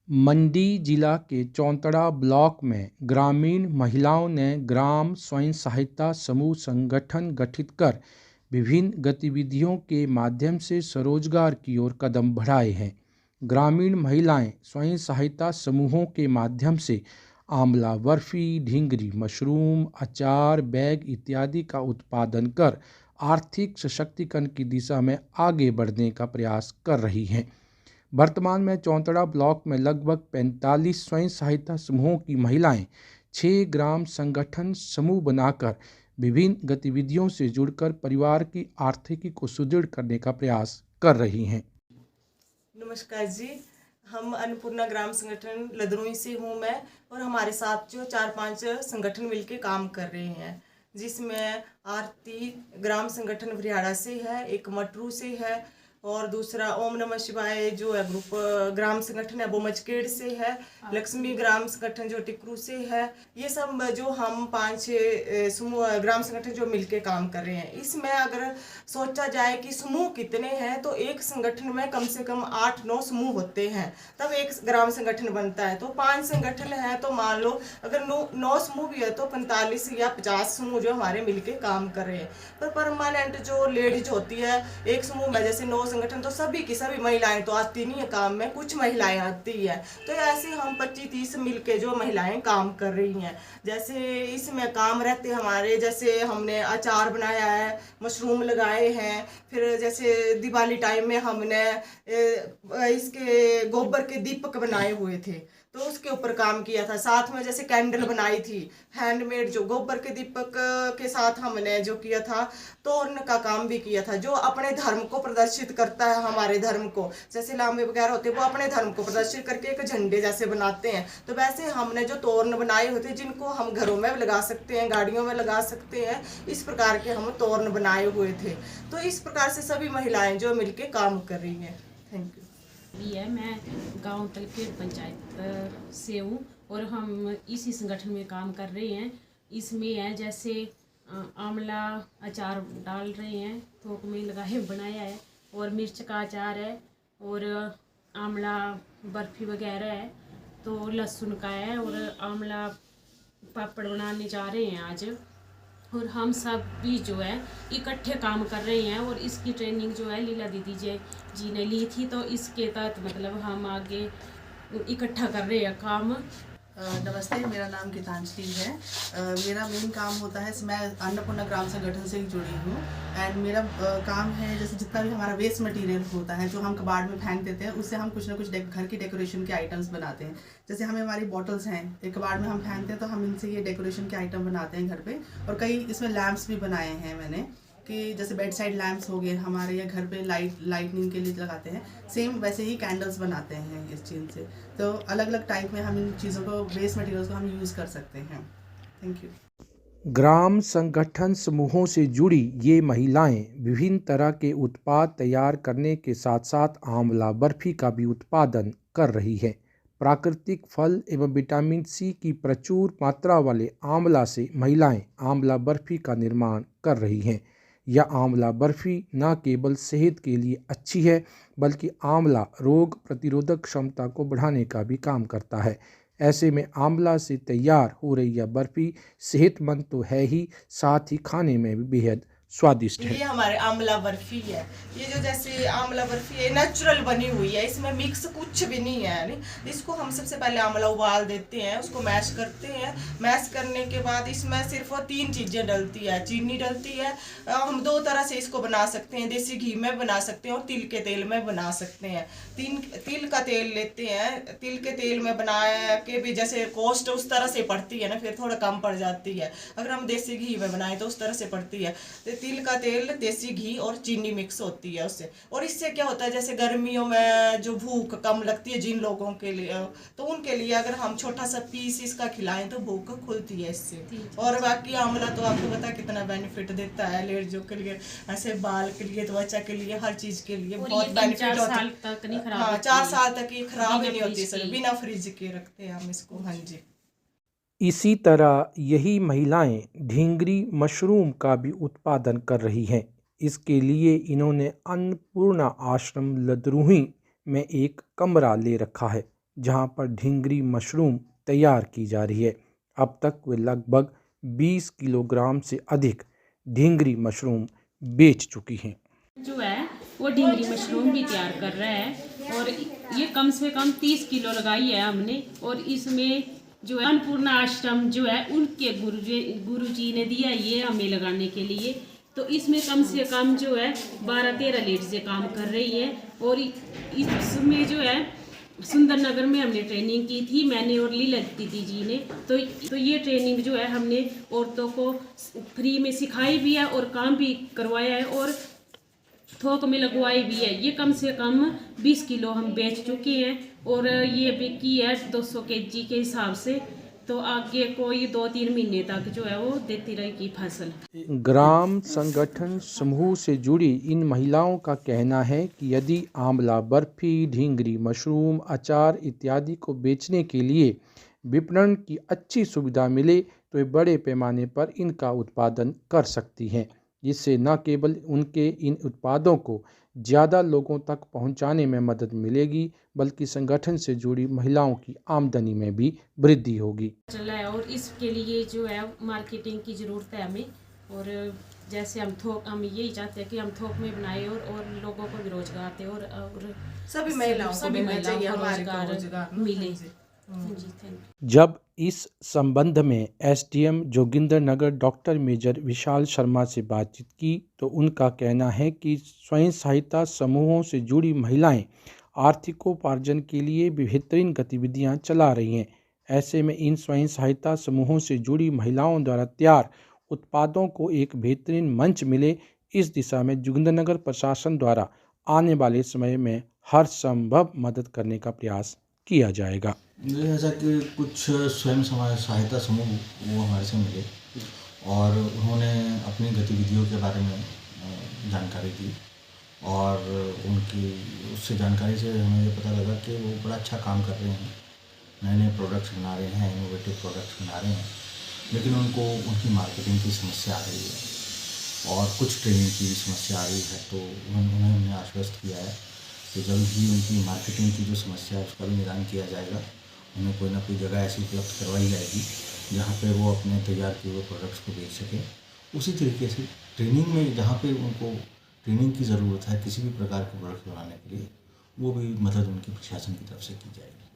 मंडी जिला के चौंतड़ा ब्लॉक में ग्रामीण महिलाओं ने ग्राम स्वयं सहायता समूह संगठन गठित कर विभिन्न गतिविधियों के माध्यम से स्वरोजगार की ओर कदम बढ़ाए हैं। ग्रामीण महिलाएं स्वयं सहायता समूहों के माध्यम से आंवला बर्फी, ढींगरी, मशरूम, अचार, बैग इत्यादि का उत्पादन कर आर्थिक सशक्तिकरण की दिशा में आगे बढ़ने का प्रयास कर रही हैं। वर्तमान में चौंतड़ा ब्लॉक में लगभग 45 स्वयं सहायता समूहों की महिलाएं 6 ग्राम संगठन समूह बनाकर विभिन्न गतिविधियों से जुड़कर परिवार की आर्थिकी को सुदृढ़ करने का प्रयास कर रही हैं। नमस्कार जी, हम अन्नपूर्णा ग्राम संगठन लदरुई से हूँ मैं, और हमारे साथ जो 4-5 संगठन मिलके काम कर रहे हैं, जिसमें आरती ग्राम संगठन भरियाड़ा से है, एक मटरू से है, और दूसरा ओम नमः शिवाय जो है ग्रुप ग्राम संगठन है वो मचकेड़ से है, लक्ष्मी ग्राम संगठन जो टिकरू से है। ये सब जो हम 5-6 समूह ग्राम संगठन जो मिलके काम कर रहे हैं, इसमें अगर सोचा जाए कि समूह कितने हैं तो एक संगठन में कम से कम 8-9 समूह होते हैं, तब एक ग्राम संगठन बनता है। तो 5 संगठन है तो मान लो अगर 9 समूह भी है तो 45 या 50 समूह जो हमारे मिलके काम कर रहे हैं। पर परमानेंट जो लेडीज होती है एक समूह में, जैसे 9 संगठन तो सभी की सभी महिलाएं तो आती नहीं है काम में, कुछ महिलाएं आती है। तो ऐसे हम 25-30 मिलके जो महिलाएं काम कर रही हैं। जैसे इसमें काम रहते हमारे, जैसे हमने अचार बनाया है, मशरूम लगाए हैं, फिर जैसे दिवाली टाइम में हमने इसके गोबर के दीपक बनाए हुए थे तो उसके ऊपर काम किया था। साथ में जैसे कैंडल बनाई थी हैंडमेड, जो गोबर के दीपक के साथ हमने जो किया था, तोरण का काम भी किया था, जो अपने धर्म को प्रदर्शित करता है। हमारे धर्म को जैसे लांबे वगैरह होते हैं वो अपने धर्म को प्रदर्शित करके एक झंडे जैसे बनाते हैं, तो वैसे हमने जो तोरण बनाए होते हैं जिनको हम घरों में लगा सकते हैं, गाड़ियों में लगा सकते हैं, इस प्रकार के हम तोरण बनाए हुए थे। तो इस प्रकार से सभी महिलाएं जो मिलके काम कर रही हैं। Thank you. भी है, मैं गांव तलखेड़ पंचायत से हूँ और हम इसी संगठन में काम कर रहे हैं। इसमें है जैसे आंवला अचार डाल रहे हैं, थोक में लगाए बनाया है, और मिर्च का अचार है, और आंवला बर्फी वगैरह है, तो लहसुन का है, और आंवला पापड़ बनाने जा रहे हैं आज। और हम सब भी जो है इकट्ठे काम कर रहे हैं, और इसकी ट्रेनिंग जो है लीला दीदी जी ने ली थी, तो इसके तहत मतलब हम आगे इकट्ठा कर रहे हैं काम। नमस्ते, मेरा नाम गीतांजलि है। मेरा मेन काम होता है, मैं अन्नपूर्णा ग्राम संगठन से ही जुड़ी हूँ, एंड मेरा काम है जैसे जितना भी हमारा वेस्ट मटेरियल होता है जो हम कबाड़ में फेंक देते हैं, उससे हम कुछ ना कुछ घर की डेकोरेशन के आइटम्स बनाते हैं। जैसे हमें हमारी बॉटल्स हैं एक कबाड़ में हम फेंकते हैं, तो हम इनसे ये डेकोरेशन के आइटम बनाते हैं घर पे। और कई इसमें लैम्प्स भी बनाए हैं मैंने, कि जैसे बेड साइड लैम्प्स हो गए हमारे, या घर पे लाइटनिंग के लिए लगाते हैं, सेम वैसे ही कैंडल्स बनाते हैं इस चीज़ से। तो अलग अलग टाइप में हम इन चीज़ों को, वेस्ट मटेरियल्स को हम यूज़ कर सकते हैं। Thank you. ग्राम संगठन समूहों से जुड़ी ये महिलाएं विभिन्न तरह के उत्पाद तैयार करने के साथ साथ आंवला बर्फी का भी उत्पादन कर रही है। प्राकृतिक फल एवं विटामिन सी की प्रचुर मात्रा वाले आंवला से महिलाएं आंवला बर्फी का निर्माण कर रही हैं। यह आंवला बर्फी न केवल सेहत के लिए अच्छी है, बल्कि आंवला रोग प्रतिरोधक क्षमता को बढ़ाने का भी काम करता है। ऐसे में आंवला से तैयार हो रही यह बर्फी सेहतमंद तो है ही, साथ ही खाने में भी बेहद स्वादिष्ट है। ये हमारे आंवला बर्फी है। ये जो जैसे आंवला बर्फी है नेचुरल बनी हुई है, इसमें मिक्स कुछ भी नहीं है। नहीं, इसको हम सबसे पहले आंवला उबाल देते हैं, उसको मैश करते हैं। मैश करने के बाद इसमें सिर्फ 3 चीज़ें डलती है। चीनी डलती है, हम 2 तरह से इसको बना सकते हैं, देसी घी में बना सकते हैं और तिल के तेल में बना सकते हैं। तिल का तेल लेते हैं, तिल के तेल में बना के भी जैसे कॉस्ट उस तरह से पड़ती है ना, फिर थोड़ा कम पड़ जाती है। अगर हम देसी घी में बनाए तो उस तरह से पड़ती है। तो तिल का तेल, देसी घी और चीनी मिक्स होती है उससे। और इससे क्या होता है, जैसे गर्मियों में जो भूख कम लगती है जिन लोगों के लिए, तो उनके लिए अगर हम छोटा सा पीस इसका खिलाएं तो भूख खुलती है इससे। और बाकी आंवला तो आपको पता कितना बेनिफिट देता है लेडीजों के लिए, ऐसे बाल के लिए, त्वचा के लिए, हर चीज के लिए बहुत बेनिफिट होता है। हाँ, 4 साल तक ये खराब ही नहीं होती सर, बिना फ्रिज के रखते हैं हम इसको। हाँ जी। इसी तरह यही महिलाएं ढींगरी मशरूम का भी उत्पादन कर रही हैं। इसके लिए इन्होंने अन्नपूर्णा आश्रम लदरुही में एक कमरा ले रखा है, जहां पर ढींगरी मशरूम तैयार की जा रही है। अब तक वे लगभग 20 किलोग्राम से अधिक ढींगरी मशरूम बेच चुकी हैं। जो है वो ढींगरी मशरूम भी तैयार कर रहा है और ये कम से कम 30 किलो लगाई है हमने। और इसमें जो है अन्नपूर्णा आश्रम जो है उनके गुरुजी ने दिया ये हमें लगाने के लिए। तो इसमें कम से कम जो है 12-13 लेट से काम कर रही है। और इसमें जो है सुंदरनगर में हमने ट्रेनिंग की थी, मैंने और लीला दीदी जी ने। तो ये ट्रेनिंग जो है हमने औरतों को फ्री में सिखाई भी है और काम भी करवाया है और थोक में लगवाई भी है। ये कम से कम 20 किलो हम बेच चुके हैं और ये बिकी है 200 kg के हिसाब से। तो आगे कोई 2-3 महीने तक जो है वो देती रहेगी फसल। ग्राम संगठन समूह से जुड़ी इन महिलाओं का कहना है कि यदि आंवला बर्फी, ढींगरी मशरूम, अचार इत्यादि को बेचने के लिए विपणन की अच्छी सुविधा मिले तो वे बड़े पैमाने पर इनका उत्पादन कर सकती हैं, जिससे न केवल उनके इन उत्पादों को ज़्यादा लोगों तक पहुंचाने में मदद मिलेगी बल्कि संगठन से जुड़ी महिलाओं की आमदनी में भी वृद्धि होगी। चला है और इसके लिए जो है मार्केटिंग की ज़रूरत है हमें। और जैसे हम यही चाहते हैं कि हम थोक में बनाए और लोगों को भी रोजगार दें और सभी महिलाओं को मिलना चाहिए, को हमारे को रोजगार रोजगार मिले। जी। जी थैंक यू। जब इस संबंध में SDM Jogindernagar doctor major Vishal Sharma से बातचीत की तो उनका कहना है कि स्वयं सहायता समूहों से जुड़ी महिलाएं आर्थिकोपार्जन के लिए बेहतरीन गतिविधियां चला रही हैं। ऐसे में इन स्वयं सहायता समूहों से जुड़ी महिलाओं द्वारा तैयार उत्पादों को एक बेहतरीन मंच मिले, इस दिशा में जोगिंदरनगर प्रशासन द्वारा आने वाले समय में हर संभव मदद करने का प्रयास किया जाएगा। जैसा कि कुछ स्वयं सहायता समूह वो हमारे से मिले और उन्होंने अपनी गतिविधियों के बारे में जानकारी दी और उनकी उससे जानकारी से हमें ये पता लगा कि वो बड़ा अच्छा काम कर रहे हैं, नए नए प्रोडक्ट्स बना रहे हैं, इनोवेटिव प्रोडक्ट्स बना रहे हैं, लेकिन उनको उनकी मार्केटिंग की समस्या आ रही है और कुछ ट्रेनिंग की समस्या आ रही है। तो उन्होंने हमें आश्वस्त किया है कि जल्द ही उनकी मार्केटिंग की जो समस्या है उसका भी निदान किया जाएगा। उन्हें कोई ना कोई जगह ऐसी उपलब्ध करवाई जाएगी जहाँ पे वो अपने तैयार किए हुए प्रोडक्ट्स को बेच सकें। उसी तरीके से ट्रेनिंग में जहाँ पे उनको ट्रेनिंग की ज़रूरत है किसी भी प्रकार के प्रोडक्ट बनाने के लिए, वो भी मदद उनकी प्रशासन की तरफ से की जाएगी।